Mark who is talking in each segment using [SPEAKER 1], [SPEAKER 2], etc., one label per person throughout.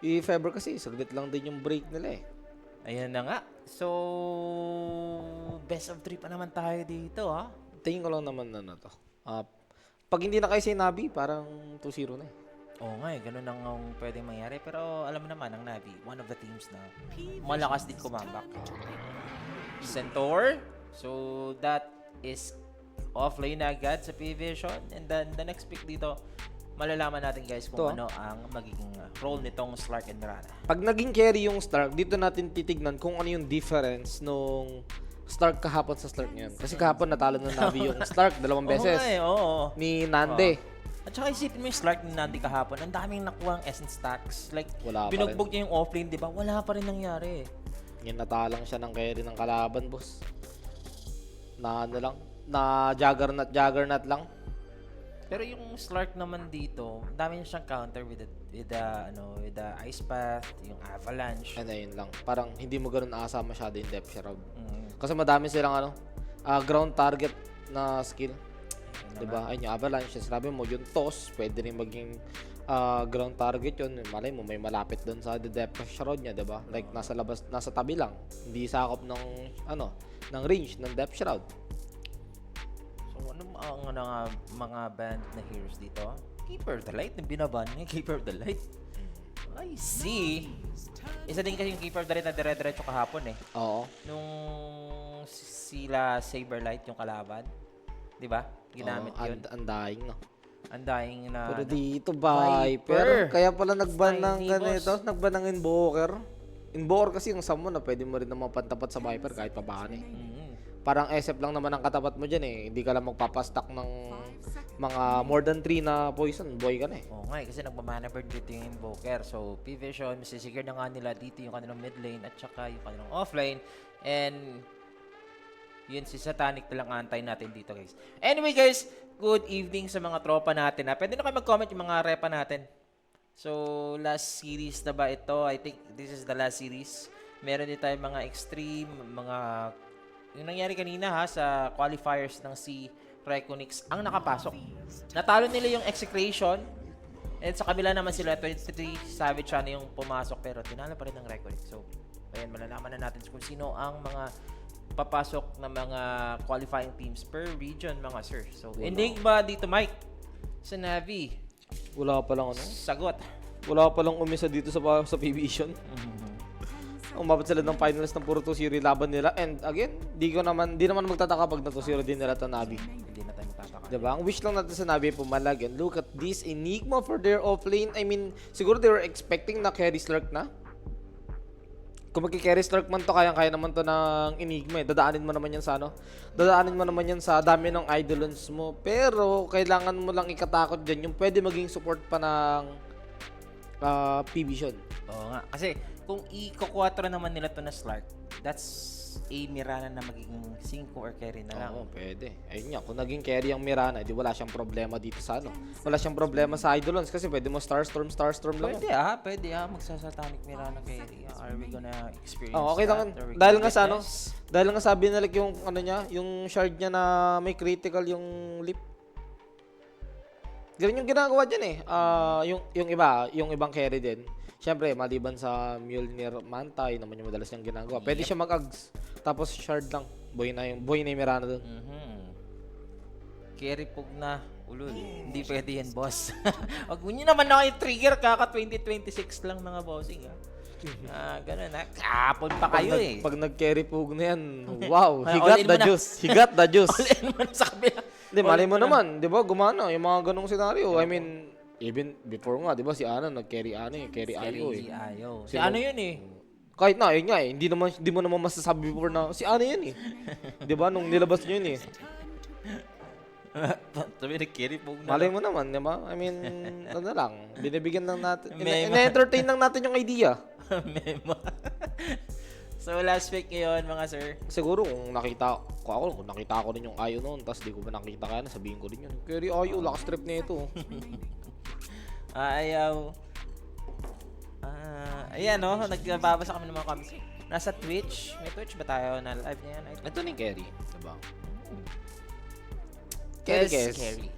[SPEAKER 1] If ever kasi, saglit lang din yung break nila eh.
[SPEAKER 2] Ayan na nga. So, best of 3 pa naman tayo dito, ha?
[SPEAKER 1] Tingin ko lang naman na to. Pag hindi na kayo si Navi, parang 2-0 na eh.
[SPEAKER 2] Oo nga eh, ganun ang pwedeng mangyari. Pero alam mo naman, ang Navi, one of the teams na malakas din kumambak. Centaur. So, that is offlane na agad sa P-Vision. And then, the next pick dito, malalaman natin guys kung ano ang magiging role nitong Slark and Mirana.
[SPEAKER 1] Pag naging carry yung Stark, dito natin titignan kung ano yung difference nung Stark kahapon sa Slark ngayon. Kasi kahapon natalo ng Navi yung Stark 2 beses.
[SPEAKER 2] Oo.
[SPEAKER 1] Ni Nande.
[SPEAKER 2] At saka isipin mo yung Slark ni Nandi kahapon, ang daming nakuha ang essence stacks. Like,
[SPEAKER 1] Wala pa
[SPEAKER 2] binugbog niya yung offlane, di ba? Wala pa rin nangyari.
[SPEAKER 1] Yan natalang siya ng carry ng kalaban, boss. Na ano lang, na juggernaut lang.
[SPEAKER 2] Pero yung Slark naman dito, dami niya siyang counter with the Ice Path, yung Avalanche.
[SPEAKER 1] Ano yun lang. Parang hindi mo ganun aasa masyado yung depth shroud. Kasi madami silang ground target na skill. Diba? Ayun yung Avalanche. Sinabi mo, yung toss, pwede rin maging ground target yun. Malay mo, may malapit doon sa depth shroud niya, diba? Like, nasa labas, nasa tabi lang. Hindi sakop ng range ng depth shroud.
[SPEAKER 2] So, ano ang mga band na heroes dito? Keeper of the Light, yung binaban niya, Keeper of the Light. I see. Isa din kasi yung Keeper of the Light na dire-diretso kahapon eh.
[SPEAKER 1] Oo.
[SPEAKER 2] Nung sila Saberlight yung kalaban. Di ba? Ginamit yun.
[SPEAKER 1] Undying, no?
[SPEAKER 2] Undying na...
[SPEAKER 1] Pero dito, Viper. Kaya pala nagban ng ganito. Nagban ng Invoker. Invoker kasi yung summon na pwede mo rin naman pantapat sa Viper kahit pabahan eh. Parang SF lang naman ang katapat mo dyan eh. Hindi ka lang magpapastack ng mga more than 3 na poison. Boy ka na eh.
[SPEAKER 2] Oo nga kasi nagmamana burn dito yung Invoker. So, P-Vision, masisecure na nga nila dito yung kanilang mid lane at saka yung kanilang offlane. And yun, si Satanic na lang antay natin dito guys. Anyway guys, good evening sa mga tropa natin. Pwede na kayo mag-comment yung mga repa natin. So, last series na ba ito? I think this is the last series. Meron din tayo mga extreme, mga... Yung nangyari kanina sa qualifiers ng si Reconix ang nakapasok. Natalo nila yung Execration. And sa kabila naman sila, 23 Savage sana yung pumasok pero tinalo pa rin ng Reconix. So, ayan, malalaman na natin kung sino ang mga papasok na mga qualifying teams per region, mga sir. So, Enigma dito, Mike. Sa Navi.
[SPEAKER 1] Wala pa lang
[SPEAKER 2] Sagot.
[SPEAKER 1] Wala pa lang umisa dito sa P-Vision. Umabot sila ng finals ng puro 2-0 laban nila. And again, di naman magtataka pag na 2-0 din nila ito Navi.
[SPEAKER 2] Hindi na tayo magtataka.
[SPEAKER 1] Diba? Ang wish lang natin sa Navi pumalag. And look at this Enigma for their offlane. I mean, siguro they were expecting na carry Slark na. Kung magki-carry Slark man to, kaya naman to ng Enigma eh. Dadaanin mo naman yan sa Dadaanin mo naman yan sa dami ng idolons mo. Pero, kailangan mo lang ikatakot dyan yung pwede maging support pa ng P-Vision.
[SPEAKER 2] Oo nga. Kasi, kung i-4 naman nila to na Slark, that's a Mirana na magiging 5 or carry na lang.
[SPEAKER 1] Oo, pwede. Ayun nga, kung naging carry ang Mirana, di wala siyang problema dito sa Wala siyang problema sa idolons kasi pwede mo Starstorm lang.
[SPEAKER 2] Pwede magsasatanic Mirana carry. Are we gonna experience
[SPEAKER 1] okay
[SPEAKER 2] that?
[SPEAKER 1] lang. Dahil nga sabi nila yung yung shard niya na may critical yung lip. Ganun yung ginagawa dyan eh. Yung ibang carry din. Siyempre, maliban sa Mjolnir Manta, yun naman yung madalas niyang ginagawa. Pwede siya mag-ags. Tapos shard lang. Boy na yung Mirana dun.
[SPEAKER 2] Carry pug na. Ulul. Hindi pwede yan, boss. Wag mo nyo naman na kayo trigger. Kaka 2026 lang mga bossing. Ganun ha. Kapon pa kayo eh.
[SPEAKER 1] Pag nag-carry pug na yan, wow. He got the juice.
[SPEAKER 2] All in mo na sa kabila.
[SPEAKER 1] Hindi, malay mo naman. Di ba, gumana yung mga ganong scenario. I mean, even before nga, di ba, si Ana nag-carry carry Ayo eh.
[SPEAKER 2] Si ano yun eh.
[SPEAKER 1] Kahit na, yun nga eh. Hindi mo naman masasabi before na si Ana yun eh. Di ba, nung nilabas nyo yun eh.
[SPEAKER 2] Sabi nag-carry pug na.
[SPEAKER 1] Malay mo naman, di ba? I mean, ano lang. Binibigyan lang natin. Ina-entertain lang natin yung idea.
[SPEAKER 2] Mema. So, last pick ngayon, mga sir.
[SPEAKER 1] Siguro, kung nakita ko rin yung Ayo noon, tapos di ko pa nakita kaya, sabihin ko rin yun. Carry Ayo, lakas trip na ito.
[SPEAKER 2] Ayaw. Ayan nagbabasa kami ng mga comments. Nasa Twitch. May Twitch ba tayo na live ngayon?
[SPEAKER 1] Ito ni Carry, diba?
[SPEAKER 2] Carry.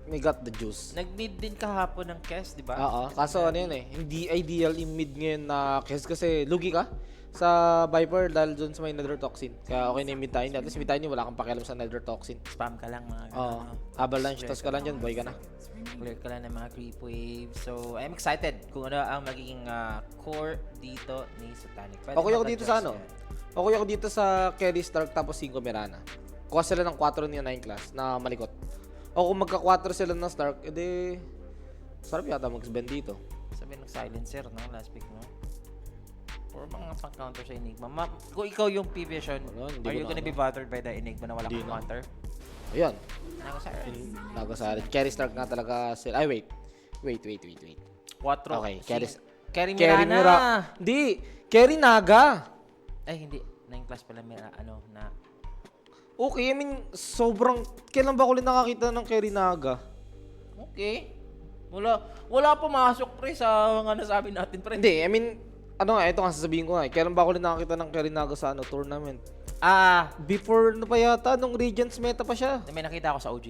[SPEAKER 1] May got the juice.
[SPEAKER 2] Nag-mid din kahapon ng Kes, di ba?
[SPEAKER 1] Oo, kaso ano yun eh, hindi ideal in mid ngayon na kasi lugi ka sa Viper dahil dun sa may nether toxin. Kaya okay na yung mid tayo. At least mid tayo wala kang pakialam sa nether toxin.
[SPEAKER 2] Spam ka lang mga
[SPEAKER 1] Oo, avalanche toss ka lang dyan, boy ka na.
[SPEAKER 2] Clear ka lang ng mga creep waves. So, I'm excited kung ano ang magiging core dito ni Satanic. Pwede
[SPEAKER 1] Okay ako dito sa
[SPEAKER 2] mag-adjust
[SPEAKER 1] ano?
[SPEAKER 2] yan.
[SPEAKER 1] Okay ako dito sa Kerry Stark tapos 5 Mirana. Kuha sila ng 4 niya 9 class na malikot. O kung magka-4 sila ng Stark, edi sarap yata mag-spend dito.
[SPEAKER 2] Sabi ng silencer, no? Last pick mo. Or mga pang-counter sa Enigma. Kung ikaw yung P-Vision,
[SPEAKER 1] Wala, hindi
[SPEAKER 2] are
[SPEAKER 1] ko
[SPEAKER 2] you
[SPEAKER 1] na
[SPEAKER 2] gonna be
[SPEAKER 1] ano.
[SPEAKER 2] bothered by the Enigma na wala
[SPEAKER 1] Hindi
[SPEAKER 2] kang
[SPEAKER 1] na.
[SPEAKER 2] counter?
[SPEAKER 1] Ayun,
[SPEAKER 2] Nakasaran.
[SPEAKER 1] nagasarin. Kerry Stark nga talaga sila. Ay, wait. Wait.
[SPEAKER 2] 4.
[SPEAKER 1] Okay,
[SPEAKER 2] Kerry
[SPEAKER 1] Kerry
[SPEAKER 2] Mirana.
[SPEAKER 1] Hindi, Kerry Naga.
[SPEAKER 2] Ay, hindi. 9 class pala na.
[SPEAKER 1] Okay, I mean, sobrang... Kailan ba ko ulit nakakita ng Kerry Naga?
[SPEAKER 2] Okay. Wala pumasok pre sa mga nasabi natin pre.
[SPEAKER 1] Hindi, I mean, ano nga, ito nga sasabihin ko nga. Kailan ba ko ulit nakakita ng Kerry Naga sa tournament? Before na pa yata, nung Regents meta pa siya.
[SPEAKER 2] May nakita ako sa OG.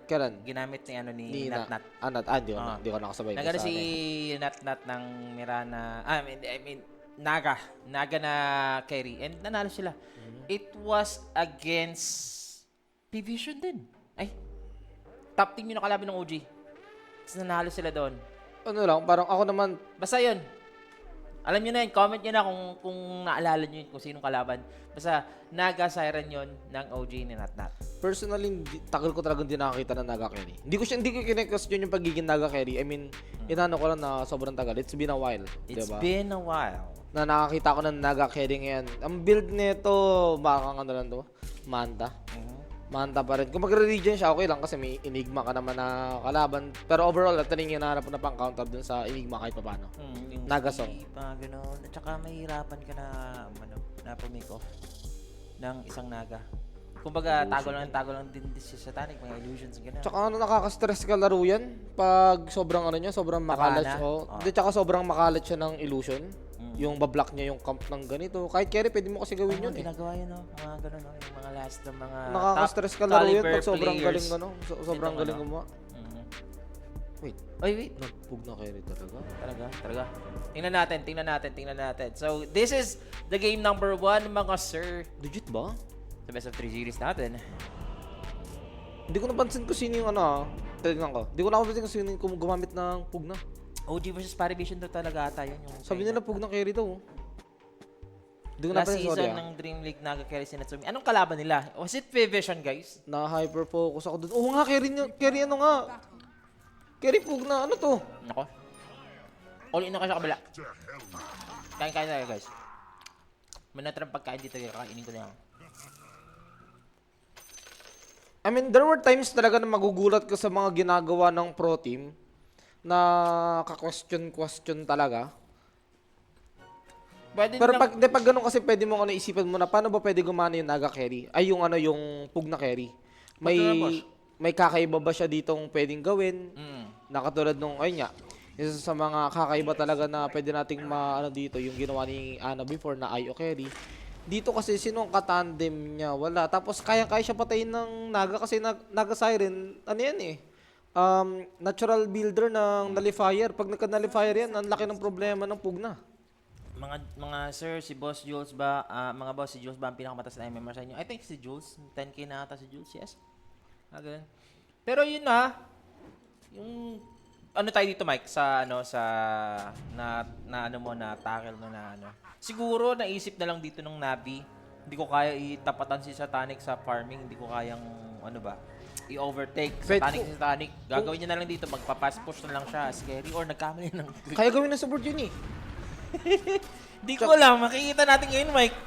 [SPEAKER 1] Kailan?
[SPEAKER 2] Ginamit ni Natnat.
[SPEAKER 1] Hindi ko nakasabay.
[SPEAKER 2] Nagano
[SPEAKER 1] Basta
[SPEAKER 2] si
[SPEAKER 1] ano
[SPEAKER 2] Natnat ng Mirana. I mean Naga na carry and nanalo sila. It was against P-Vision din. Ay. Top team yung nakalaban ng OG. Tapos nanalo sila doon.
[SPEAKER 1] Ano lang, parang ako naman,
[SPEAKER 2] Basta yun. Alam nyo na yun, comment nyo na kung naalala nyo yun, kung sinong kalaban. Basta, Naga Siren yun ng OG ni Natnat.
[SPEAKER 1] personally, tagal ko talagang hindi nakakita ng Naga Carry. Hindi ko kine-question yung pagiging Naga Carry. I mean, inano ko lang na sobrang tagal. It's been a while.
[SPEAKER 2] It's
[SPEAKER 1] diba?
[SPEAKER 2] been a while.
[SPEAKER 1] Na nakakita ko ng Naga Carry ngayon. Ang build nito, baka ano lang to, Manta. Manta pa rin. Kung magre-regen siya, okay lang kasi may Enigma ka naman na kalaban. Pero overall, ito rin yung hinahanap ko na pang counter dun sa Enigma kahit pa paano.
[SPEAKER 2] Yung
[SPEAKER 1] Nagasong.
[SPEAKER 2] Ganun. At saka mahirapan ka na pumake off ng isang Naga. Kumbaga, tago lang din si Satanic, mga illusions, gano'n.
[SPEAKER 1] Tsaka ano, nakaka-stress ka laro yan pag sobrang ano niya, sobrang makalat siya.
[SPEAKER 2] Oo.
[SPEAKER 1] Hindi, tsaka sobrang makalat siya ng illusion. Yung bablock niya yung camp ng ganito. Kahit carry, pwede mo kasi gawin yun eh.
[SPEAKER 2] Ginagawa yun, no? Mga gano'n, no? Yung mga last ng mga
[SPEAKER 1] Nakaka-stress ka
[SPEAKER 2] top
[SPEAKER 1] laro yan
[SPEAKER 2] caliber
[SPEAKER 1] pag sobrang
[SPEAKER 2] players.
[SPEAKER 1] galing ano. Sobrang
[SPEAKER 2] Itong
[SPEAKER 1] galing
[SPEAKER 2] ano.
[SPEAKER 1] gumawa.
[SPEAKER 2] Mhm.
[SPEAKER 1] Wait,
[SPEAKER 2] Wait.
[SPEAKER 1] nagpug na carry talaga.
[SPEAKER 2] Talaga. Tingnan natin. So, this is the game number 1, mga sir.
[SPEAKER 1] Legit ba?
[SPEAKER 2] The best of 3 series natin.
[SPEAKER 1] Hindi ko napansin kung sino yung ano ah. Tignan ko. Hindi ko napansin kung sino yung gumamit ng pug na.
[SPEAKER 2] OG versus Parivision daw talaga ata yun. Yung
[SPEAKER 1] Sabi nila pug na carry daw. Hindi ko
[SPEAKER 2] last
[SPEAKER 1] napansin,
[SPEAKER 2] season
[SPEAKER 1] sorry ah.
[SPEAKER 2] ng Dream League Naga-carry si Natsumi. Anong kalaban nila? Was it P-Vision, guys?
[SPEAKER 1] Na-hyper-focus ako dun. Oo nga, carry ano nga. Carry pug na, ano to?
[SPEAKER 2] Nako. All in na kayo sa kabila. Kain tayo, guys. May natirang pagkain dito. Kakainin ko na yan.
[SPEAKER 1] I mean, there were times talaga na magugulat ka sa mga ginagawa ng pro team na ka-question talaga.
[SPEAKER 2] Pwede
[SPEAKER 1] Pero
[SPEAKER 2] nilang-
[SPEAKER 1] pag ganun kasi pwede mo ano isipan mo na paano ba pwede gumana yung Naga carry? Ay yung ano yung pug na carry. May kakaiba ba siya ditong pwedeng gawin? Na katulad nung ayun nga. Isa sa mga kakaiba talaga na pwede nating maano dito yung ginawa ni Ana before na IO carry. Dito kasi sino ang katandem niya? Wala. Tapos kaya siya patayin ng Naga kasi Naga Siren, ano yan eh. Natural builder ng nullifier. Pag nagka-nullifier yan, ang laki ng problema ng Pugna.
[SPEAKER 2] Mga sir, si Boss Jules ba, mga boss, si Jules ba ang pinakamatas na MMR sa inyo? I think si Jules, 10k na ata si Jules, yes. Ganun. Pero yun yung ano tayo dito Mike sa tackle mo na ano. Siguro naisip na lang dito ng Nabi, hindi ko kaya itapatan si Satanic sa farming, hindi ko kayang i-overtake si Satanic. Gagawin niya na lang dito, magpa-pass push na lang siya, scary or nagkamali ng
[SPEAKER 1] Kaya gawin ng support yun eh.
[SPEAKER 2] Di ko alam, makikita natin ngayon Mike.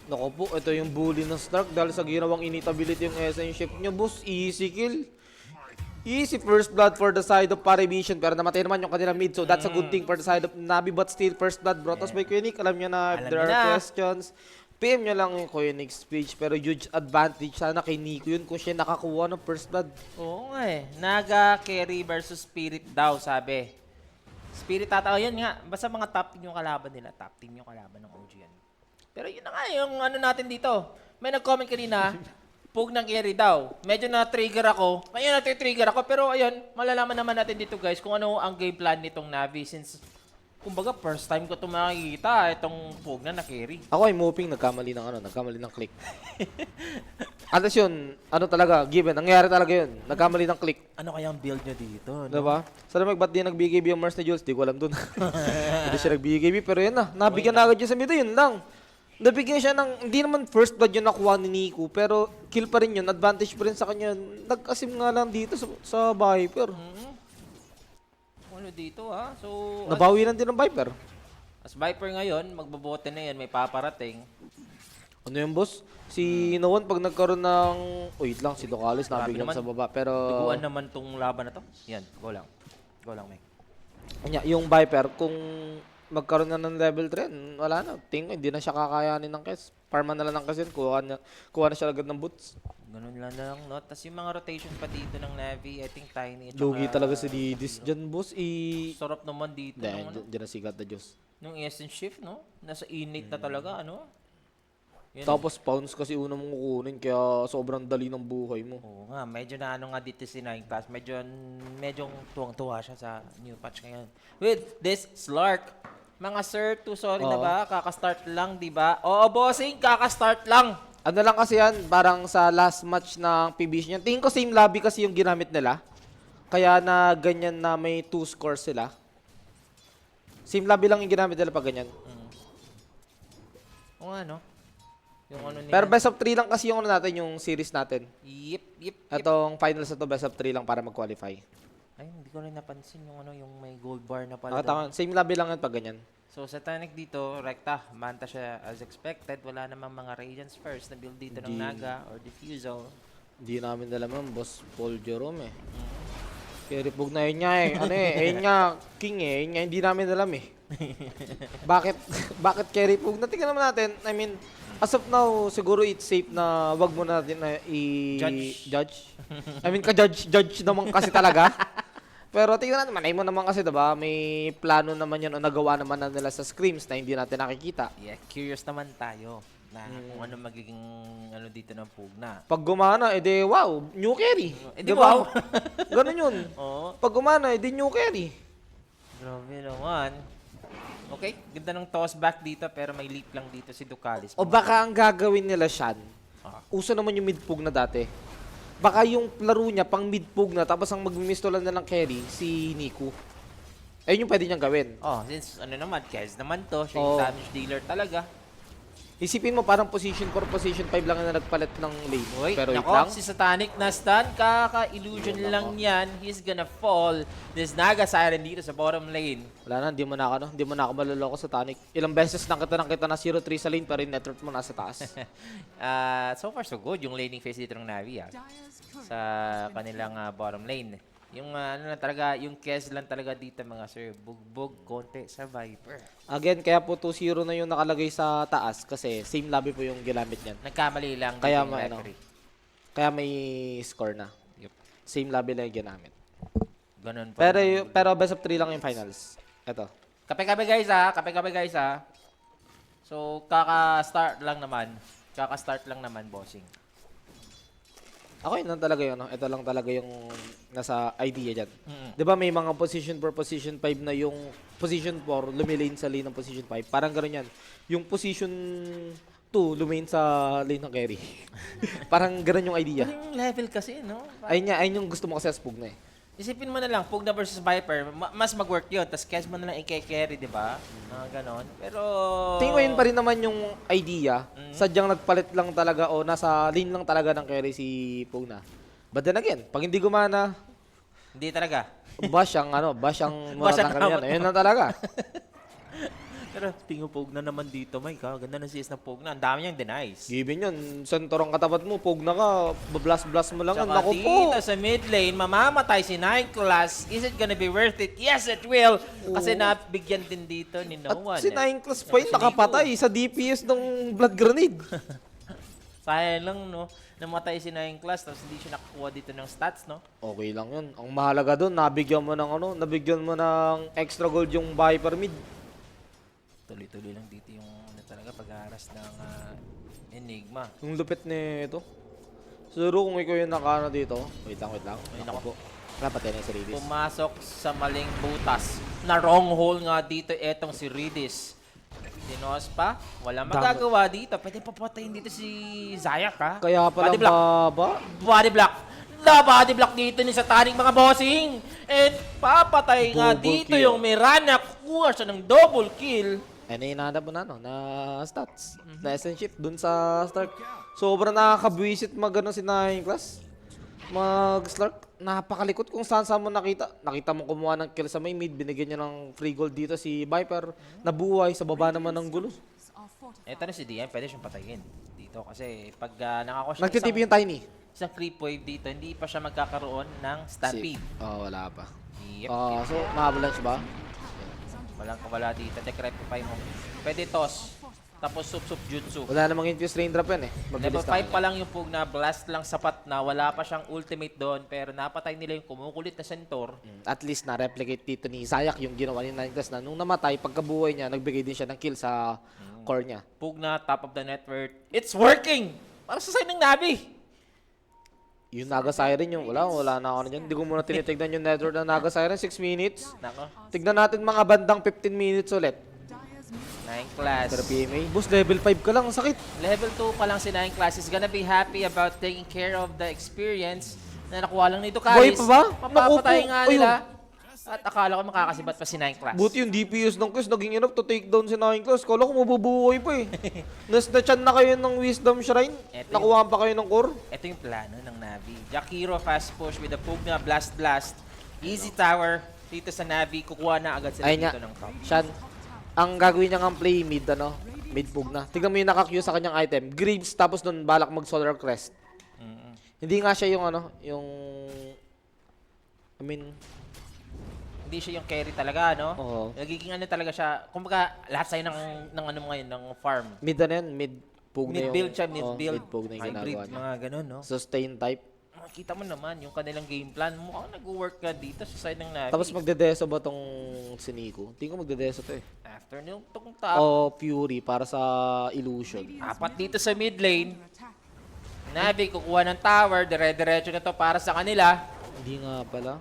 [SPEAKER 1] Naku po, ito yung bully ng Stark dahil sa ginawang initability yung essence ship niya, boss. Easy kill. Easy first blood for the side of Parivision pero namatay naman yung kanila mid so that's a good thing for the side of Nabi but still first blood brought us by Koenig. Alam niya na if
[SPEAKER 2] Alam
[SPEAKER 1] there
[SPEAKER 2] niya
[SPEAKER 1] are
[SPEAKER 2] na.
[SPEAKER 1] questions. PM niya lang yung Koenig speech pero huge advantage sana kay Nico yun kung siya nakakuha ng first blood.
[SPEAKER 2] Oo nga eh. Naga carry versus Spirit daw, sabi. Spirit tataw, yan nga. Basta mga top team yung kalaban nila. Top team yung kalaban ng OG yan. Pero yun na nga, yung ano natin dito. May nag-comment kanina, Pug ng carry daw. Medyo na-trigger ako. Ngayon na-trigger ako. Pero ayun, malalaman naman natin dito guys kung ano ang game plan nitong Navi since kumbaga first time ko ito makikita itong Pug na na-carry.
[SPEAKER 1] Ako ay moving, nagkamali ng click. At yun, ano talaga, given, nangyari talaga yun. Nagkamali ng click.
[SPEAKER 2] Ano kaya ang build nyo dito? No?
[SPEAKER 1] Diba? Sa lamig, ba't di nag-BKB yung Mars ni Jules? Di ko alam dun. Hindi siya nag-BKB, pero yun na. Nabigyan na agad yun sa mid, yun lang. Nabigyan siya ng, hindi naman first blood yung nakuha ni Nico, pero kill pa rin yun, advantage pa rin sa kanya. Nag-asim nga lang dito sa Viper.
[SPEAKER 2] Ano dito ha? So,
[SPEAKER 1] Nabawi lang din ng Viper.
[SPEAKER 2] as Viper ngayon, magbobote na yan, may paparating.
[SPEAKER 1] Ano yun, boss? Si Noon, pag nagkaroon ng... Wait lang, si Localis nabigyan
[SPEAKER 2] naman.
[SPEAKER 1] sa baba, pero...
[SPEAKER 2] Duguan naman tong laban na to. Yan, go lang. Go lang, Mike.
[SPEAKER 1] Kanya, yung Viper, kung magkaroon na ng level 3, wala na. Tingin ko, hindi na siya kakayanin ng Kes. Parma na lang ng Kes yun, kuha na siya agad ng boots.
[SPEAKER 2] Ganun lang lang, no? Tapos yung mga rotation pa dito ng Na'Vi, I think Tiny. at
[SPEAKER 1] Lugi
[SPEAKER 2] saka-
[SPEAKER 1] talaga si Didis dyan, boss.
[SPEAKER 2] Sarap naman dito.
[SPEAKER 1] Dahil,
[SPEAKER 2] Nung, ano,
[SPEAKER 1] dyan na sigat na Diyos.
[SPEAKER 2] nung essence shift, no? Nasa innate na talaga, ano? Yun.
[SPEAKER 1] Tapos pounds kasi una mong kukunin, kaya sobrang dali ng buhay mo.
[SPEAKER 2] Oo nga, medyo na ano nga dito si Nine Class. Medyo tuwang-tuwa siya sa new patch ngayon. With this Slark, mga sir, sorry na
[SPEAKER 1] Oo.
[SPEAKER 2] ba? Kakastart lang, di ba? Oo, bossing, kakastart lang.
[SPEAKER 1] Ano lang kasi yan, parang sa last match ng PBC niya. Tingin ko same lobby kasi yung ginamit nila. Kaya na ganyan na may 2 scores sila. Same lobby lang yung ginamit nila pag ganyan.
[SPEAKER 2] Oo nga, no? Yung ano nila.
[SPEAKER 1] Pero best of 3 lang kasi yung ano natin, yung series natin.
[SPEAKER 2] Yep.
[SPEAKER 1] Itong finals na to, best of 3 lang para mag-qualify.
[SPEAKER 2] Ay, hindi ko rin napansin yung ano, yung may gold bar na pala.
[SPEAKER 1] Ah, tama. Same lobby lang yan pag ganyan.
[SPEAKER 2] So, sa Tanic dito, rekta, manta siya as expected. Wala namang mga Radiance first na build dito ng
[SPEAKER 1] Di-
[SPEAKER 2] Naga or Diffusal.
[SPEAKER 1] Hindi namin alam yun, boss Paul Jerome eh. Kaya ripog na yun niya eh. Ano eh, yun nga, king eh. Yun nga, hindi namin alam eh. Bakit? Bakit carry pug? Natingnan naman natin. I mean, as of now, siguro it's safe na wag mo natin na i-judge. I mean, ka-judge naman kasi talaga. Pero tingnan natin, manay mo naman kasi, diba? May plano naman yan o nagawa naman na nila sa scrims na hindi natin nakikita.
[SPEAKER 2] Yeah, curious naman tayo na kung ano magiging ano dito ng Pugna.
[SPEAKER 1] Pag gumana, edi wow, new carry.
[SPEAKER 2] Edi
[SPEAKER 1] Diba?
[SPEAKER 2] wow.
[SPEAKER 1] Ganun yun.
[SPEAKER 2] Oo.
[SPEAKER 1] Pag gumana, edi new carry.
[SPEAKER 2] Grabe naman. Okay, ganda ng toss back dito pero may leap lang dito si Ducalis.
[SPEAKER 1] O baka ang gagawin nila, Shan,
[SPEAKER 2] Ah.
[SPEAKER 1] uso naman yung mid-pug na dati. Baka yung laro niya pang mid-pug na tapos ang magmimistolan na ng carry, si Nico. Ayun yung pwede niyang gawin.
[SPEAKER 2] Oh, since ano naman, Kez naman to, siya
[SPEAKER 1] Oo.
[SPEAKER 2] yung damage dealer talaga.
[SPEAKER 1] Isipin mo parang position 4, position 5 lang na nagpalit ng lane.
[SPEAKER 2] Uy,
[SPEAKER 1] Pero wait
[SPEAKER 2] nako,
[SPEAKER 1] lang.
[SPEAKER 2] si Satanic na stun, kaka-illusion lang yan. He's gonna fall. This Naga Siren dito sa bottom lane.
[SPEAKER 1] Wala na, hindi mo na ako maloloko sa Tonic. Ilang beses na kita na 0-3 sa lane pero yung network mo nasa taas.
[SPEAKER 2] So far so good yung laning phase dito ng Navi sa kanilang bottom lane. Yung ano lang talaga, yung Kez lang talaga dito mga sir. Bugbog konti sa Viper.
[SPEAKER 1] Again, kaya po 2-0 na yung nakalagay sa taas kasi same lobby po yung ginamit niyan.
[SPEAKER 2] Nagkamali lang
[SPEAKER 1] Kaya
[SPEAKER 2] dito yung
[SPEAKER 1] ano,
[SPEAKER 2] referee.
[SPEAKER 1] Kaya may score na.
[SPEAKER 2] Yup.
[SPEAKER 1] Same lobby lang yung ginamit.
[SPEAKER 2] Ganun pa.
[SPEAKER 1] Pero best of 3 lang yung finals. Ito.
[SPEAKER 2] Kape-kape guys ha. Kape-kape guys ha. So, kaka-start lang naman, bossing.
[SPEAKER 1] Ako yun lang talaga yun. No? Ito lang talaga yung nasa idea dyan.
[SPEAKER 2] Mm.
[SPEAKER 1] Di ba may mga position 4, position 5 na yung position 4 lumilane sa lane ng position 5. Parang gano'n yan. Yung position 2 lumilane sa lane ng carry. Parang gano'n yung idea.
[SPEAKER 2] Yung level kasi, no?
[SPEAKER 1] Ayun yung gusto mo kasi sa Spug na eh.
[SPEAKER 2] Isipin mo na lang, Pugna versus Viper, mas mag-work yun. Tapos Kez mo na lang i-carry, di ba? Ganon. Pero...
[SPEAKER 1] Tingin ko yun pa rin naman yung idea. Sadyang nagpalit lang talaga o nasa lane lang talaga ng carry si Pugna. But then again, pag hindi gumana,
[SPEAKER 2] Hindi talaga.
[SPEAKER 1] bash ang matatanggal yan. Ayun na talaga.
[SPEAKER 2] Pero tingin Pugna naman dito, my God. Ganda ng CS ng Pugna. Ang dami niyang denies.
[SPEAKER 1] Given yun. Center ang katapat mo, Pugna ka, blast mo lang.
[SPEAKER 2] Tsaka
[SPEAKER 1] Naku
[SPEAKER 2] dito
[SPEAKER 1] po.
[SPEAKER 2] sa mid lane, mamamatay si Nine Class. Is it gonna be worth it? Yes, it will! Kasi nabigyan din dito ni No One.
[SPEAKER 1] At si
[SPEAKER 2] eh.
[SPEAKER 1] Nine Class pa yun,
[SPEAKER 2] Si
[SPEAKER 1] nakapatay sa DPS ng Blood Grenade.
[SPEAKER 2] Sayang lang, no? Namatay si Nine Class, tapos hindi siya nakakuha dito ng stats, no?
[SPEAKER 1] Okay lang yun. Ang mahalaga doon, nabigyan mo ng extra gold yung Viper mid.
[SPEAKER 2] Tuloy-tuloy lang dito yung ano talaga pag-aaras ng Enigma.
[SPEAKER 1] Yung lupit nito. Siguro kung ikaw yung nakano dito. Wait lang.
[SPEAKER 2] Ay,
[SPEAKER 1] Naku po. Wala patay na yung si Ridis.
[SPEAKER 2] Pumasok sa maling butas. Na wrong hole nga dito etong si Ridis. Dinos pa. Wala magagawa dito. Pwede papatayin dito si Zayak, ha?
[SPEAKER 1] Kaya pala
[SPEAKER 2] Body block.
[SPEAKER 1] baba.
[SPEAKER 2] Body block. Na body block dito ni Satanic, mga bossing. And papatay nga
[SPEAKER 1] Double
[SPEAKER 2] dito
[SPEAKER 1] kill.
[SPEAKER 2] yung Mirana. Kukuha siya ng double kill.
[SPEAKER 1] Ano yung hinahanap mo na, no? Na stats. Na essence dun sa start. Sobrang nakakabwisit mag-ano si Nine Class. Mag-slurk. Napakalikot kung saan mo nakita. Nakita mo kumuha ng kill sa may mid. Binigyan niya ng free gold dito si Viper. Nabuhay sa baba naman ng gulo.
[SPEAKER 2] Eto na si Dian, pwede siyang patayin dito. Kasi pag nakakuha siya
[SPEAKER 1] Nagtitip yung Tiny.
[SPEAKER 2] isang creep wave dito, hindi pa siya magkakaroon ng stampede.
[SPEAKER 1] Wala pa.
[SPEAKER 2] Yep.
[SPEAKER 1] So, makabalance ba?
[SPEAKER 2] Walang kawala dito. Decrepify mo. Pwede toss. Tapos sup jutsu.
[SPEAKER 1] Wala namang infuse rain drop yan eh.
[SPEAKER 2] Level
[SPEAKER 1] Mabilis
[SPEAKER 2] 5 pa lang yung Pugna. Blast lang sapat na. Wala pa siyang ultimate doon. Pero napatay nila yung kumukulit na Centaur.
[SPEAKER 1] At least na-replicate dito ni Zayak yung ginawa ni Nine Class na nung namatay, pagkabuhay niya, nagbigay din siya ng kill sa core niya.
[SPEAKER 2] Pugna, top of the network. It's working! Para sa side ng Navi.
[SPEAKER 1] Yung Naga Siren yung wala na ako na dyan. Hindi ko muna tinitignan yung network ng Naga Siren, 6 minutes.
[SPEAKER 2] Nako.
[SPEAKER 1] Tignan natin mga bandang 15 minutes ulit.
[SPEAKER 2] 9 class.
[SPEAKER 1] Pero PMA, boss level 5 ka lang, ang sakit.
[SPEAKER 2] Level 2 pa lang si 9 class is gonna be happy about taking care of the experience na nakuha lang nito
[SPEAKER 1] Buhay
[SPEAKER 2] Kalis.
[SPEAKER 1] pa ba?
[SPEAKER 2] Mapapatay
[SPEAKER 1] Naku po.
[SPEAKER 2] nga
[SPEAKER 1] Ayun.
[SPEAKER 2] nila. At akala ko makakasibat pa si 9 class.
[SPEAKER 1] Buti yung DPS ng Chris naging enough to take down si Nine Class. Kala ko mabubuhay pa eh. Na-chan na kayo ng Wisdom Shrine.
[SPEAKER 2] Eto
[SPEAKER 1] Nakuha pa kayo ng core.
[SPEAKER 2] Ito yung plano ng Navi. Jakiro fast push with the Pugna Blast. Easy tower dito sa Navi. Kukuha na agad sila
[SPEAKER 1] Ayun
[SPEAKER 2] dito
[SPEAKER 1] nga.
[SPEAKER 2] ng top.
[SPEAKER 1] Shan, ang gagawin niya ng play mid, mid pug na. Tignan mo yung naka-queue sa kanyang item. Greaves, tapos nun balak mag-Solar Crest. Hindi nga siya yung
[SPEAKER 2] Hindi siya yung carry talaga, no?
[SPEAKER 1] Oo.
[SPEAKER 2] Nagiging ano talaga siya. Kumbaga, lahat sa'yo ng ano ngayon, ng farm.
[SPEAKER 1] Mid na yan, mid pug na
[SPEAKER 2] Mid
[SPEAKER 1] yung...
[SPEAKER 2] build siya, mid build.
[SPEAKER 1] Mid pug na yung
[SPEAKER 2] Hybrid,
[SPEAKER 1] ginagawa niya.
[SPEAKER 2] mga ganun, no?
[SPEAKER 1] Sustain type.
[SPEAKER 2] Makikita mo naman yung kanilang game plan. Mukhang nag-work ka dito sa side ng Navi.
[SPEAKER 1] Tapos magdedeso ba tong si Nico? Tingin ko magdedeso to eh.
[SPEAKER 2] After nung tong top,
[SPEAKER 1] O Fury para sa Illusion.
[SPEAKER 2] apat dito sa mid lane. Navi, kukuha ng tower. Dire-diretso na to para sa kanila.
[SPEAKER 1] Hindi nga pala.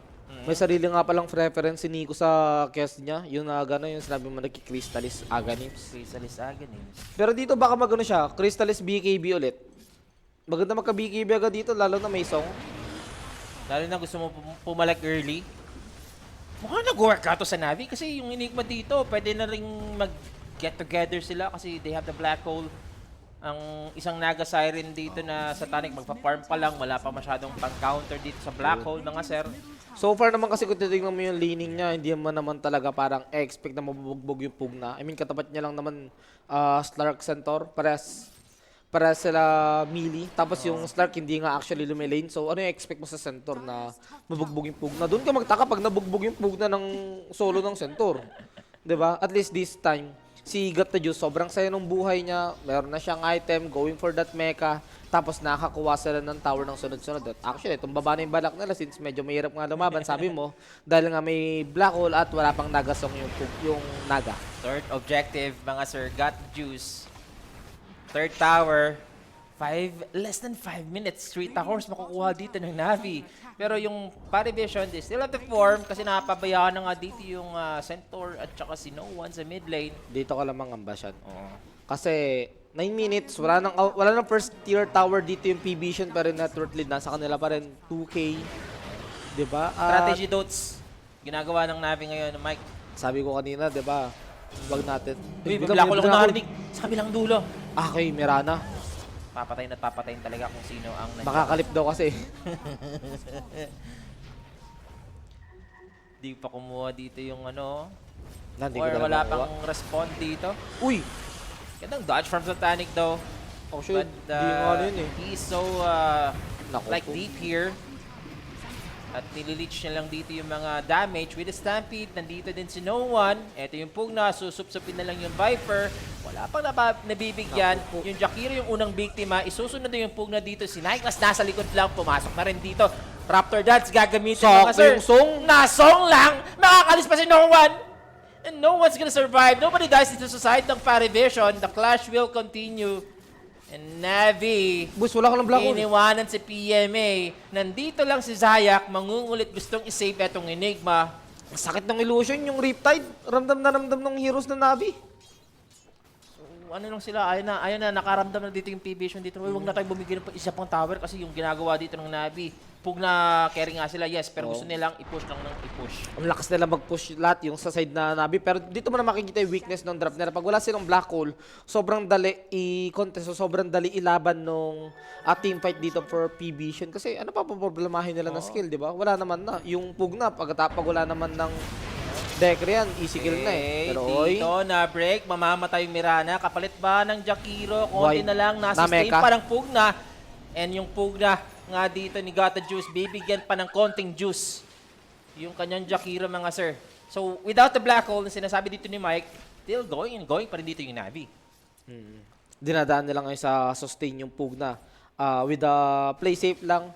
[SPEAKER 1] May sarili nga palang preference si Nico sa quest niya. Yung yung sinabi mo nagki-Crystallis Aganims.
[SPEAKER 2] Chrysalis Aghanim.
[SPEAKER 1] Pero dito baka magano siya, Crystallis BKB ulit. Maganda magka-BKB agad dito, lalo na may song.
[SPEAKER 2] Lalo na gusto mo pumalak early. Mukhang nag-work out to sa Navi kasi yung Enigma dito, pwede na rin mag-get together sila kasi they have the black hole. Ang isang Naga Siren dito na Satanic, magpa-farm pa lang, wala pa masyadong pang-counter dito sa black hole mga sir.
[SPEAKER 1] So far naman kasi kung titignan mo yung laning niya, hindi naman talaga parang expect na mabubugbog yung Pugna. I mean, katapat niya lang naman Slark Centaur, para sila melee. Tapos yung Slark hindi nga actually lumilane. So ano yung expect mo sa Centaur na mabugbog yung Pugna? Doon ka magtaka pag nabugbog yung Pugna ng solo ng Centaur. 'Di ba? At least this time, si Got the Juice, sobrang saya ng buhay niya. Meron na siyang item, going for that mecha. Tapos nakakuha sila ng tower ng sunod-sunod. At actually, itong baba na yung balak nila since medyo mahirap nga lumaban, sabi mo. Dahil nga may black hole at wala pang nagasong yung Naga.
[SPEAKER 2] Third objective, mga sir, got juice. Third tower, less than 5 minutes, 3 towers makukuha dito ng Navi. Pero yung Parivision, they still have the form kasi napabayaan na nga dito yung Centaur at saka si No One sa mid lane.
[SPEAKER 1] Dito ka lamang ambasyan.
[SPEAKER 2] Oo.
[SPEAKER 1] Kasi 9 minutes, wala nang first tier tower dito yung P-Vision pa rin network lead. Nasa kanila pa rin 2K. Diba?
[SPEAKER 2] Strategy dots, ginagawa ng Navi ngayon, Mike.
[SPEAKER 1] Sabi ko kanina, diba? Wag natin.
[SPEAKER 2] Uy,
[SPEAKER 1] bigla
[SPEAKER 2] black hole ako narinig sa kabilang dulo.
[SPEAKER 1] Okay, Mirana.
[SPEAKER 2] Papatayin at papatayin talaga kung sino ang nandiyan.
[SPEAKER 1] Makakalip daw kasi.
[SPEAKER 2] Di pa kumuha dito yung ano.
[SPEAKER 1] Hindi
[SPEAKER 2] Or
[SPEAKER 1] ko
[SPEAKER 2] wala
[SPEAKER 1] talaga
[SPEAKER 2] pang respond dito.
[SPEAKER 1] Uy!
[SPEAKER 2] Gandang dodge from Satanic though.
[SPEAKER 1] Oh shit,
[SPEAKER 2] But
[SPEAKER 1] di nga rin eh.
[SPEAKER 2] he's so
[SPEAKER 1] Naku
[SPEAKER 2] like
[SPEAKER 1] po.
[SPEAKER 2] deep here. At nilileech niya lang dito yung mga damage with the Stampede. Nandito din si No One. Ito yung Pugna. Susupsupin na lang yung Viper. Wala pang nabibigyan.
[SPEAKER 1] Naku po.
[SPEAKER 2] Yung Jakiro yung unang biktima. Isusunod na yung Pugna dito. Si Niklas nasa likod lang. Pumasok na rin dito. Raptor Dance gagamitin mga
[SPEAKER 1] Sakto
[SPEAKER 2] sir.
[SPEAKER 1] yung song.
[SPEAKER 2] Nasong lang. Makakalis pa si No One. And no one's gonna survive. Nobody dies dito sa side ng Parivision. The clash will continue. And Navi,
[SPEAKER 1] Boss, wala ka ng black hole.
[SPEAKER 2] iniwanan si PMA. Nandito lang si Zayak, mangungulit, gustong isave etong Enigma.
[SPEAKER 1] Ang sakit ng illusion, yung Riptide. Ramdam na ramdam ng heroes na Navi.
[SPEAKER 2] Ano lang sila, ayun na, nakaramdam na dito yung P-Vision dito. Huwag na tayo bumigay ng isa pang tower kasi yung ginagawa dito ng Navi. Pug na carry nga sila, yes, pero gusto nilang i-push lang ng i-push.
[SPEAKER 1] Ang lakas nila mag-push lahat yung sa side na Navi. Pero dito mo na makikita yung weakness ng drop nila. Pag wala silang black hole, sobrang dali i-contest. So sobrang dali ilaban nung team fight dito for P-Vision. Kasi ano pa problemahin nila ng skill, di ba? Wala naman na. Yung Pug na, pag wala naman ng Dekri yan, easy kill na eh. Pero oy,
[SPEAKER 2] Dito na break, mamamatay yung Mirana. Kapalit ba ng Jakiro? Konti
[SPEAKER 1] Why?
[SPEAKER 2] na lang, nasa
[SPEAKER 1] Na
[SPEAKER 2] stage
[SPEAKER 1] Mecha?
[SPEAKER 2] parang Pugna. And yung Pugna nga dito ni Gata Juice, bibigyan pa ng konting juice. Yung kanyang Jakiro mga sir. So without the black hole, na sinasabi dito ni Mike, still going and going pa rin dito yung Navi.
[SPEAKER 1] dinadaan nila ngayon sa sustain yung Pug na. With the play safe lang.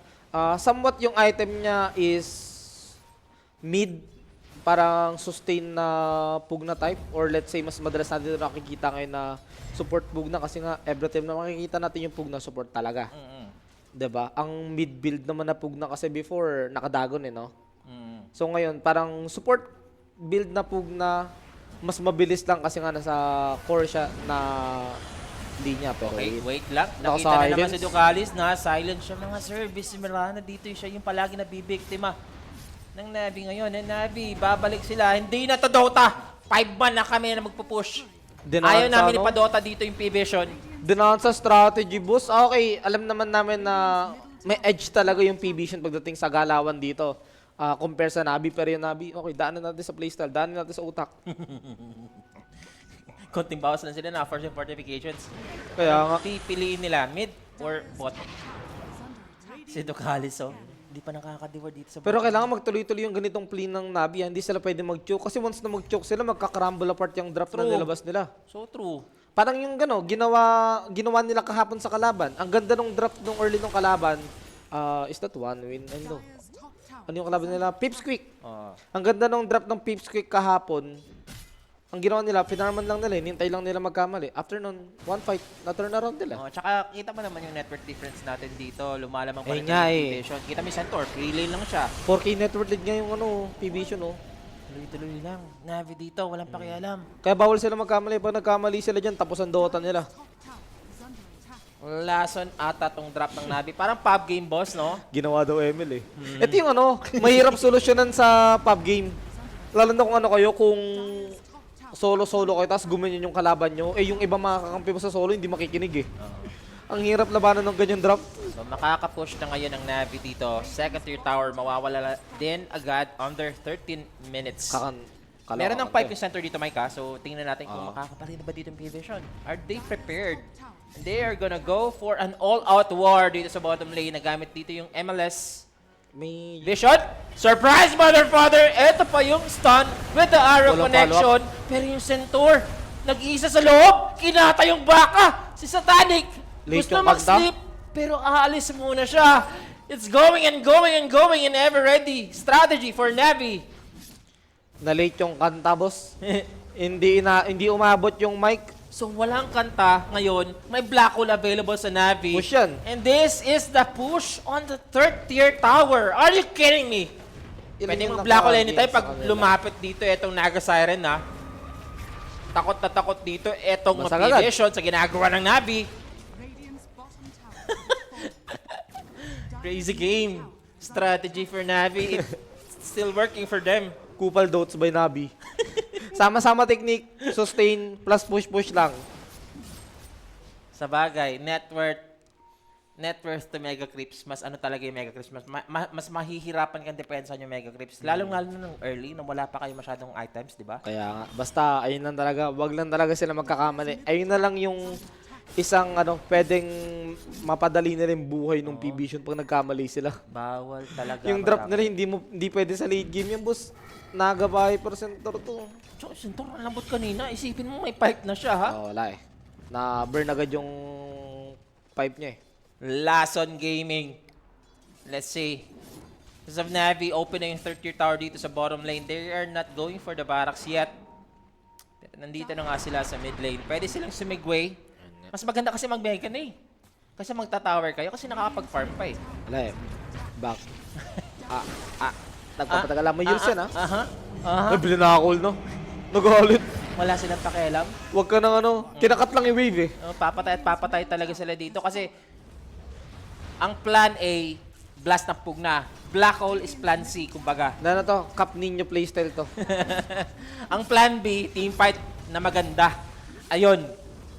[SPEAKER 1] Somewhat yung item niya is mid, parang sustain na Pug na type, or let's say mas madalas natin nakikita ngayon na support Pug na, kasi nga every time na makikita natin yung Pug na support talaga. 'Di ba? Ang mid build naman na Pug na kasi before nakadagon no. So ngayon parang support build na Pug na mas mabilis lang kasi nga nasa core siya na linya, pero
[SPEAKER 2] Okay, wait lang. Nakita na
[SPEAKER 1] Naka-silence.
[SPEAKER 2] naman si Ducalis na silent siya mga service. Si Mirana dito siya yung palagi nabibiktima ng Navi ngayon. And Navi, babalik sila. Hindi na to Dota. 5 man na kami na magpupush. Ayaw namin ipa-Dota dito yung P-Vision.
[SPEAKER 1] Dinaan sa strategy, boss. Okay, alam naman namin na may edge talaga yung P-Vision pagdating sa galawan dito. Compare sa Navi, pero yung Navi, okay, daanan natin sa playstyle, daanan natin sa utak.
[SPEAKER 2] Konting bawas lang sila na force and fortifications.
[SPEAKER 1] Kaya nga,
[SPEAKER 2] Pipiliin nila mid or bot. Si Ducalis, oh. Hindi pa nakakadiwa dito sa
[SPEAKER 1] pero
[SPEAKER 2] bot.
[SPEAKER 1] kailangan magtuloy-tuloy yung ganitong play ng Navi. Hindi sila pwede mag-choke. Kasi once na mag-choke sila, magkakrumble apart yung drop na
[SPEAKER 2] True.
[SPEAKER 1] nilabas nila.
[SPEAKER 2] So true.
[SPEAKER 1] Parang yung ginawa nila kahapon sa kalaban. Ang ganda nung drop nung early nung kalaban. Is that one win? Ano? Ano yung kalaban nila? Pipsqueak. Ang ganda nung drop ng Pipsqueak kahapon. Ang ginawa nila, pinarman lang nila, hinintay lang nila magkamali. After nun, one fight, na-turn around nila.
[SPEAKER 2] Tsaka kita mo naman yung network difference natin dito. Lumalamang pa rin
[SPEAKER 1] nga
[SPEAKER 2] yung
[SPEAKER 1] eh.
[SPEAKER 2] P-Vision. Kita mo yung Centaur, 3 lane lang siya.
[SPEAKER 1] 4K network lead nga yung P-Vision,
[SPEAKER 2] Tuloy-tuloy lang. Navi dito, walang pakialam.
[SPEAKER 1] Kaya bawal sila magkamali. Pag nagkamali sila dyan, tapos ang Dota nila.
[SPEAKER 2] Lason ata tong drop ng Navi. Parang pub game boss, no?
[SPEAKER 1] Ginawa daw Emil Ito yung mahirap solusyonan sa pub game. Lalo na kung kung solo-solo kayo, tapos gumanyan yung kalaban nyo. Yung ibang mga kakampi mo sa solo, hindi makikinig Ang hirap labanan ng ganyan drop.
[SPEAKER 2] So makaka-push na ngayon ang Navi dito. Second tier tower, mawawala din agad under 13 minutes. Meron ng pipe yung center dito, Mike, ha? So tingnan natin kung makakaparin ba dito yung P-Vision. Are they prepared? They are gonna go for an all-out war dito sa bottom lane. Nagamit dito yung MLS.
[SPEAKER 1] May
[SPEAKER 2] Vision! Surprise, mother father! Ito pa yung stun with the arrow
[SPEAKER 1] Walang
[SPEAKER 2] connection. Pero yung Centaur, nag-iisa sa loob. Kinata yung baka. Si Satanic,
[SPEAKER 1] Late
[SPEAKER 2] gusto
[SPEAKER 1] yung kanta.
[SPEAKER 2] mag-sleep. Pero aalis muna siya. It's going and going and going and ever ready. Strategy for Navi.
[SPEAKER 1] na-late yung kanta, boss. Hindi umabot yung mic.
[SPEAKER 2] So walang kanta ngayon. May black hole available sa Navi.
[SPEAKER 1] Push yan.
[SPEAKER 2] And this is the push on the third tier tower. Are you kidding me? Pwede
[SPEAKER 1] yung
[SPEAKER 2] mag-black hole
[SPEAKER 1] naka-game
[SPEAKER 2] anytime
[SPEAKER 1] sa
[SPEAKER 2] pag
[SPEAKER 1] kanila.
[SPEAKER 2] lumapit dito itong Naga Siren, ha? Takot na takot dito itong
[SPEAKER 1] Basag agad.
[SPEAKER 2] P-Vision sa ginagawa ng Navi. Crazy game. Strategy for Navi. It's still working for them.
[SPEAKER 1] Kupal Dots by Navi. Sama-sama technique, sustain, plus push-push lang.
[SPEAKER 2] Sa bagay, net worth to Mega Creeps. Mas ano talaga yung Mega Creeps. Mas mahihirapan kang depensa yung Mega Creeps. Lalong-lalo na nung early, nung wala pa kayo masyadong items, di ba?
[SPEAKER 1] Kaya nga, basta ayun lang talaga, wag lang talaga sila magkakamali. Ayun na lang yung isang pwedeng mapadali na rin buhay ng P-Vision pag nagkamali sila.
[SPEAKER 2] Bawal talaga.
[SPEAKER 1] Yung drop nila hindi pwede sa late game yan, boss. Nagabahay percenter to.
[SPEAKER 2] Tsaka, Centaur, ang lambot kanina. Isipin mo may pipe na siya, ha?
[SPEAKER 1] Wala Na-burn agad yung pipe niya
[SPEAKER 2] Lason Gaming. Let's see. Because of Navi, open na yung third tier tower dito sa bottom lane. They are not going for the barracks yet. Pero nandito na nga sila sa mid lane. Pwede silang sumigway. Mas maganda kasi mag-mega na eh. Kasi magta-tower kayo kasi nakakapag-farm pa eh.
[SPEAKER 1] Wala eh. Back. Nagpapatagal lang. May years yan, ha?
[SPEAKER 2] Aha. Aha.
[SPEAKER 1] Ay, binanakol, no? Nagalit.
[SPEAKER 2] Wala silang pakialam.
[SPEAKER 1] Huwag ka nang ano. Kinakat lang yung wave, eh.
[SPEAKER 2] Papatay at papatay talaga sila dito kasi ang plan A, blast ng pugna. Black hole is plan C, kumbaga.
[SPEAKER 1] Na to, Cap Ninyo playstyle to.
[SPEAKER 2] Ang plan B, team fight na maganda. Ayun,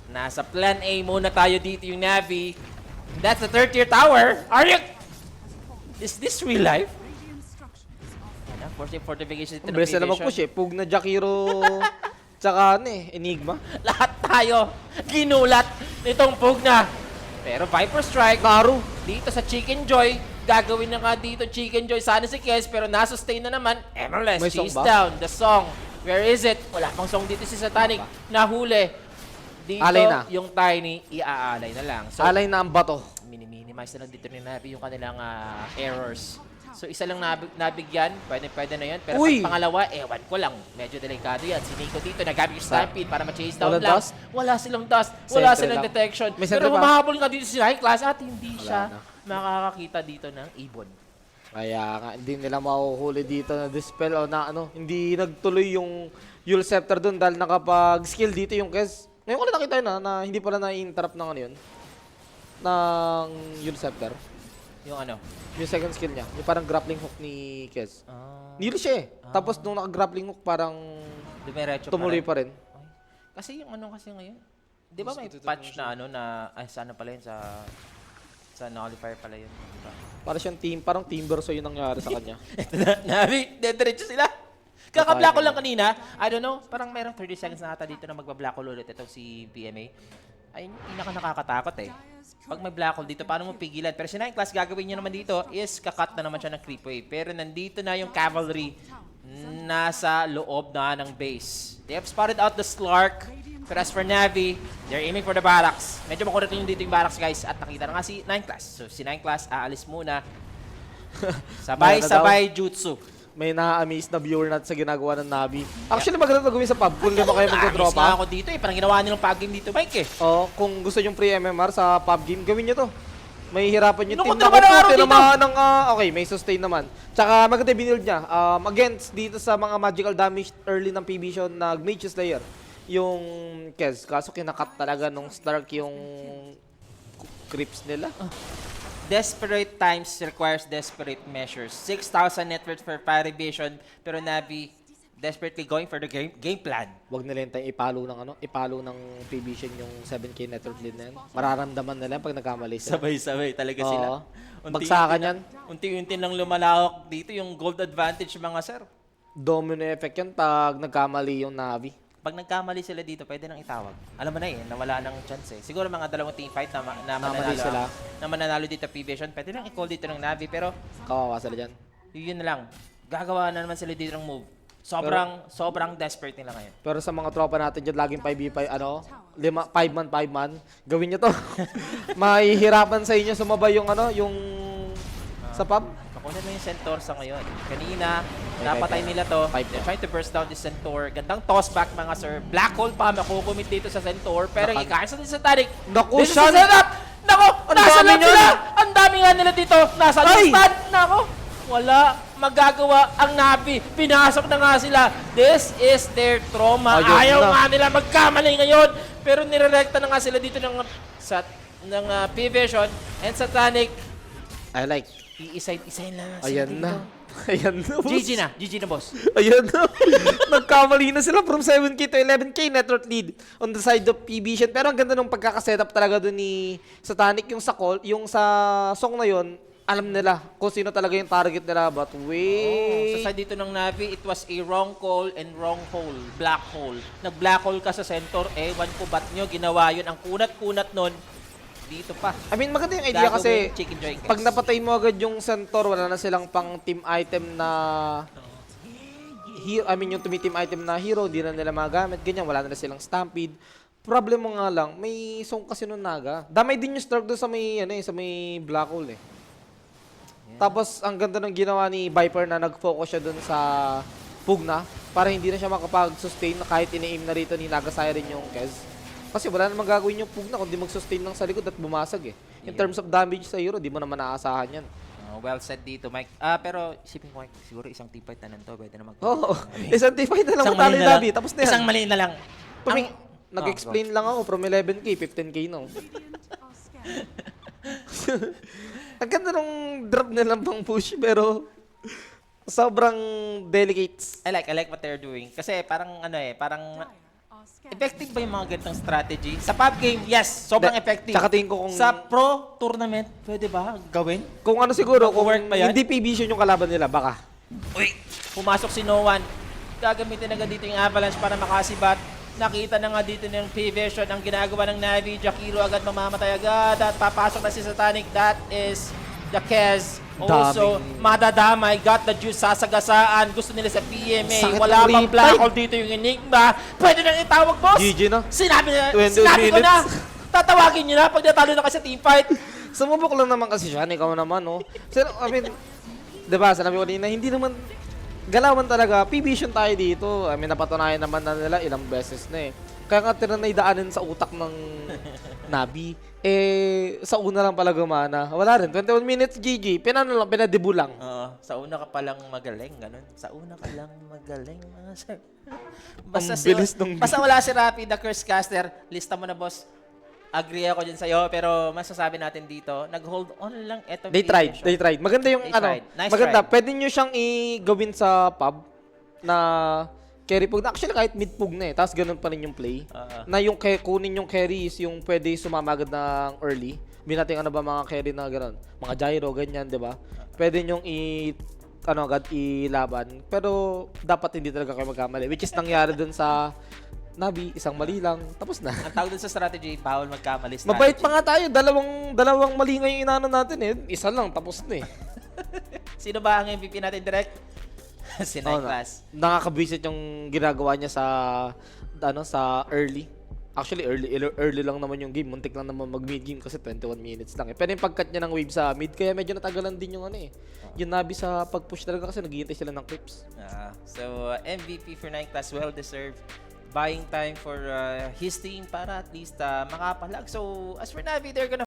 [SPEAKER 2] nasa plan A muna tayo dito yung Navi. That's the third tier tower. Are you... Is this real life? Ano, fortification dito ng
[SPEAKER 1] Best na mag-push, eh. Pug na Jakiro, tsaka ano eh, Enigma.
[SPEAKER 2] Lahat tayo ginulat nitong pugna. Pero Viper Strike,
[SPEAKER 1] Naru.
[SPEAKER 2] dito sa Chicken Joy, gagawin na nga dito Chicken Joy. Sana si Kes, pero nasustain na naman. Emerless,
[SPEAKER 1] May song
[SPEAKER 2] she's
[SPEAKER 1] ba?
[SPEAKER 2] down. The song, where is it? Wala pang song dito si Satanic. Nahuli. Dito,
[SPEAKER 1] Alay na.
[SPEAKER 2] yung Tiny, iaalay na lang. So,
[SPEAKER 1] Alay na ang bato.
[SPEAKER 2] minimize na lang dito ni Navi yung kanilang errors. So, isa lang nabigyan. Pwede na yun. Pero
[SPEAKER 1] Uy!
[SPEAKER 2] pag pangalawa, ewan ko lang. Medyo delikado yan. Si Nico dito, naggamit yung Stampede para ma-chase down
[SPEAKER 1] Walang
[SPEAKER 2] lang.
[SPEAKER 1] dust?
[SPEAKER 2] Wala silang dust. Wala
[SPEAKER 1] Sentry
[SPEAKER 2] silang
[SPEAKER 1] lang.
[SPEAKER 2] detection.
[SPEAKER 1] May
[SPEAKER 2] Pero
[SPEAKER 1] sentry pa?
[SPEAKER 2] humahabol nga dito si High Class at hindi
[SPEAKER 1] Wala
[SPEAKER 2] siya
[SPEAKER 1] na.
[SPEAKER 2] makakakita dito ng ibon.
[SPEAKER 1] Kaya nga, hindi nila mahuhuli dito na dispel o na ano, hindi nagtuloy yung Yule Scepter dun dahil nakapag-skill dito yung Kes. Ngayon ko na nakita yun na hindi pala na-interrupt ng ano yun. Ng Yule Scepter.
[SPEAKER 2] Yung ano?
[SPEAKER 1] Yung second skill niya. Yung parang grappling hook ni Kes. Nilo siya eh. Tapos nung naka-grappling hook parang
[SPEAKER 2] Dumiretso
[SPEAKER 1] tumuloy
[SPEAKER 2] rin.
[SPEAKER 1] pa rin.
[SPEAKER 2] Kasi yung ano kasi ngayon, di ba may patch na ano na, ay sana pala yun sa nullifier pala yun, di ba?
[SPEAKER 1] Para siyang parang team verso yung nangyari sa kanya.
[SPEAKER 2] Ito na, Navi, dediretso sila. Kakablock ko lang kanina, I don't know, parang merong 30 seconds na ata dito na magbablock ulit itong si PMA. Ay, pinaka nakakatakot eh. Pag may black hole dito, paano mo pigilan? Pero si Nine Class, gagawin niya naman dito is kakat na naman siya ng creep wave. Pero nandito na yung cavalry nasa loob na ng base. They have spotted out the Slark. Pero as for Navi, they're aiming for the barracks. Medyo makulit yung dito yung barracks, guys. At nakita na nga si Nine Class. So si Nine Class, aalis muna. Sabay-sabay jutsu.
[SPEAKER 1] May na-amaze na viewer natin sa ginagawa ng Navi. Actually, maganda na gawin sa pub kung di ba kayo
[SPEAKER 2] Amis nga
[SPEAKER 1] magdotropa.
[SPEAKER 2] ako dito eh. Parang ginawa nilang pag game dito, Mike eh.
[SPEAKER 1] Oh, kung gusto yung pre-MMR sa pub game, gawin nyo to. May hirapan yung
[SPEAKER 2] Nung
[SPEAKER 1] team
[SPEAKER 2] kontra ba ng araw dito?
[SPEAKER 1] naman ng, okay, may sustain naman. Tsaka maganda yung build niya. Against dito sa mga magical damage early ng PB na Mage Slayer. Yung Kez. Kaso kinakat talaga nung Stark yung creeps nila.
[SPEAKER 2] Desperate times requires desperate measures. 6,000 net worth for Fire Vision, pero Navi desperately going for the game plan.
[SPEAKER 1] Wag nila yung ipalo ng PB yung 7k network lead na yan. Mararamdaman nila pag nagkamali sila.
[SPEAKER 2] Sabay-sabay talaga sila.
[SPEAKER 1] Oo. Bagsakan yan.
[SPEAKER 2] Unti-unti lang lumalawak dito yung gold advantage mga sir.
[SPEAKER 1] Domino effect yan pag nagkamali yung Navi.
[SPEAKER 2] Pag nagkamali sila dito, pwede nang itawag. Alam mo na eh, nawala ng chance eh. Siguro mga dalawang team fight na mananalo,
[SPEAKER 1] sila.
[SPEAKER 2] na mananalo dito P-Vision, pwede nang i-call dito ng Navi. Pero
[SPEAKER 1] Kawawa sila dyan.
[SPEAKER 2] yun na lang. Gagawa na naman sila dito ng move. Sobrang desperate nila ngayon.
[SPEAKER 1] Pero sa mga tropa natin dyan, laging 5v5, 5 man, gawin nyo to. Mahihirapan sa inyo sumabay yung sa pub.
[SPEAKER 2] Makunan mo yung Centaur sa ngayon. Kanina, napatay nila to. They're trying to burst down the Centaur. Gandang toss back mga sir. Black hole pa, makukumit dito sa Centaur. Pero i-cancel din sa Taric.
[SPEAKER 1] Naku,
[SPEAKER 2] This is the
[SPEAKER 1] Shan!
[SPEAKER 2] setup! Nako,
[SPEAKER 1] Ang
[SPEAKER 2] nasa
[SPEAKER 1] dami
[SPEAKER 2] lang
[SPEAKER 1] niyan!
[SPEAKER 2] sila! Ang dami nga nila dito. Nasa
[SPEAKER 1] Ay!
[SPEAKER 2] listad. Nako, wala magagawa ang Navi. Pinasok na nga sila. This is their trauma.
[SPEAKER 1] Ayun
[SPEAKER 2] Ayaw
[SPEAKER 1] na.
[SPEAKER 2] nga nila magkamali ngayon. Pero nirerekta na nga sila dito ng P-Vision and Satanic.
[SPEAKER 1] I like.
[SPEAKER 2] Iisay-isayin lang sila
[SPEAKER 1] Ayan
[SPEAKER 2] dito.
[SPEAKER 1] na. Ayan na, boss.
[SPEAKER 2] GG na boss.
[SPEAKER 1] Ayan na. Nagkamali na sila from 7k to 11k network lead on the side of PB. Pero ang ganda nung pagkakasetup talaga doon ni Satanic yung sa call, yung sa song na yon. Alam nila kung sino talaga yung target nila. But wait.
[SPEAKER 2] Sa side dito ng Navi, it was a wrong call and wrong hole. Black hole. Nag-black hole ka sa center, ewan ko ba't nyo ginawa yun. Ang kunat-kunat nun, dito pa.
[SPEAKER 1] I mean, maganda yung idea kasi
[SPEAKER 2] Chicken Joy
[SPEAKER 1] pag napatay mo agad yung Centaur, wala na silang pang team item na hero, yung team item na hero, hindi na nila magamit. Ganyan, wala na silang Stampede. Problem mo nga lang, may song kasi nung Naga. Damay din yung Stark doon sa may, sa may Black Hole eh. Tapos, ang ganda ng ginawa ni Viper na nag-focus siya doon sa Pugna para hindi na siya makapag-sustain na kahit ini-aim na rito ni Naga Siren yung Kez. Kasi wala namang gagawin yung Pugna kundi mag-sustain lang sa likod at bumasag eh. In
[SPEAKER 2] Yeah.
[SPEAKER 1] terms of damage sa hero, di mo naman naaasahan yan.
[SPEAKER 2] Well said dito, Mike. Pero isipin ko, Mike, siguro isang teamfight na nanto, pwede na mag-
[SPEAKER 1] Oo. Isang T5 na lang
[SPEAKER 2] Isang
[SPEAKER 1] matalo
[SPEAKER 2] mali
[SPEAKER 1] yung
[SPEAKER 2] na
[SPEAKER 1] Navi.
[SPEAKER 2] lang.
[SPEAKER 1] Tapos na yan.
[SPEAKER 2] Isang mali na lang.
[SPEAKER 1] Nag-explain lang ako from 11k, 15k no. Ang ganda nung drop nilang pang push pero sobrang delicate.
[SPEAKER 2] I like what they're doing. Kasi parang parang effective ba yung mga ganitong strategy? Sa pub game, yes, sobrang effective.
[SPEAKER 1] Tsaka tingin ko kung
[SPEAKER 2] Sa pro tournament, pwede ba gawin?
[SPEAKER 1] kung ano siguro, kung
[SPEAKER 2] Mag-work ba yan?
[SPEAKER 1] hindi PB yung kalaban nila, baka.
[SPEAKER 2] Uy, pumasok si No One. Gagamitin agad dito yung Avalanche para makasibat. Nakita na nga dito ng P-Vision ang ginagawa ng Navi. Jakiro agad mamamatay agad at papasok na si Satanic. That is the Kez. Also,
[SPEAKER 1] Daming-
[SPEAKER 2] madadamay. Got the juice, sasagasaan. Gusto nila sa PMA.
[SPEAKER 1] Sakit
[SPEAKER 2] Wala
[SPEAKER 1] ng
[SPEAKER 2] pang
[SPEAKER 1] replay.
[SPEAKER 2] black hole dito yung Enigma. Pwede na itawag, boss.
[SPEAKER 1] GG na.
[SPEAKER 2] Sinabi
[SPEAKER 1] 21
[SPEAKER 2] ko na.
[SPEAKER 1] minutes.
[SPEAKER 2] Tatawagin nyo na pag natalo na kasi sa teamfight.
[SPEAKER 1] Sumubok lang naman kasi siya, ikaw naman, no? So, I mean, diba, sanabi ko kanina, hindi naman, galawan talaga, PB tayo dito. I mean, napatunayan naman na nila ilang beses na eh. Kaya nga tinanay daanin sa utak ng Nabi. Sa una lang pala gumana. Wala rin, 21 minutes, GG. Pinadibu lang.
[SPEAKER 2] Sa una ka palang magaling, ganun. Sa una ka lang magaling, mga sir.
[SPEAKER 1] Ang bilis nung-
[SPEAKER 2] Basta wala si Rapi, the Curse Caster. Lista mo na, boss. Agree ako dyan sa'yo, pero masasabi natin dito, nag-hold on lang eto.
[SPEAKER 1] They tried. Maganda yung
[SPEAKER 2] They
[SPEAKER 1] ano,
[SPEAKER 2] tried. Nice
[SPEAKER 1] maganda.
[SPEAKER 2] try.
[SPEAKER 1] Pwede nyo siyang i-gawin sa pub na carry pug. Actually, kahit mid pug na eh. Tapos ganun pa rin yung play. Na yung kunin yung carry is yung pwede sumama agad ng early. Binating ano ba mga carry na ganun. Mga gyro, ganyan, di ba? Pwede nyong agad ilaban. Pero dapat hindi talaga kayo magkamali. Which is nangyari dun sa Nabi, isang mali lang, tapos na.
[SPEAKER 2] Ang tawag dun sa strategy, bawal magkamali strategy.
[SPEAKER 1] Mabait pa nga tayo. Dalawang mali nga yung inano natin eh. Isa lang, tapos na eh.
[SPEAKER 2] Sino ba ang MVP natin direct? Si Nightclass.
[SPEAKER 1] Nakakabisit yung ginagawa niya sa early. Actually, early lang naman yung game. Muntik lang naman mag-mid game kasi 21 minutes lang eh. Pero yung pag-cut niya ng wave sa mid, kaya medyo natagalan din yung ano eh. Yung Nabi sa pag-push talaga kasi naghihintay sila ng clips.
[SPEAKER 2] So, MVP for Nightclass, well-deserved. Buying time for his team para at least makapalag. So, as for Navi, they're gonna